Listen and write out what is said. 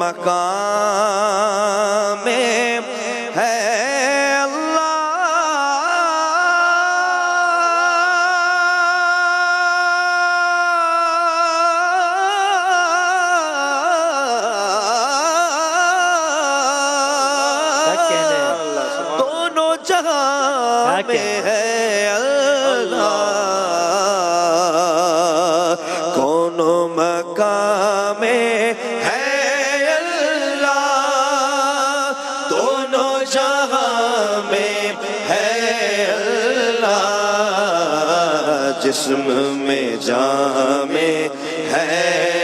مقام ہے دونوں جہاں میں ہے اللہ کون مقام ہے اللہ دونوں جہاں میں ہے اللہ جسم میں جان میں ہے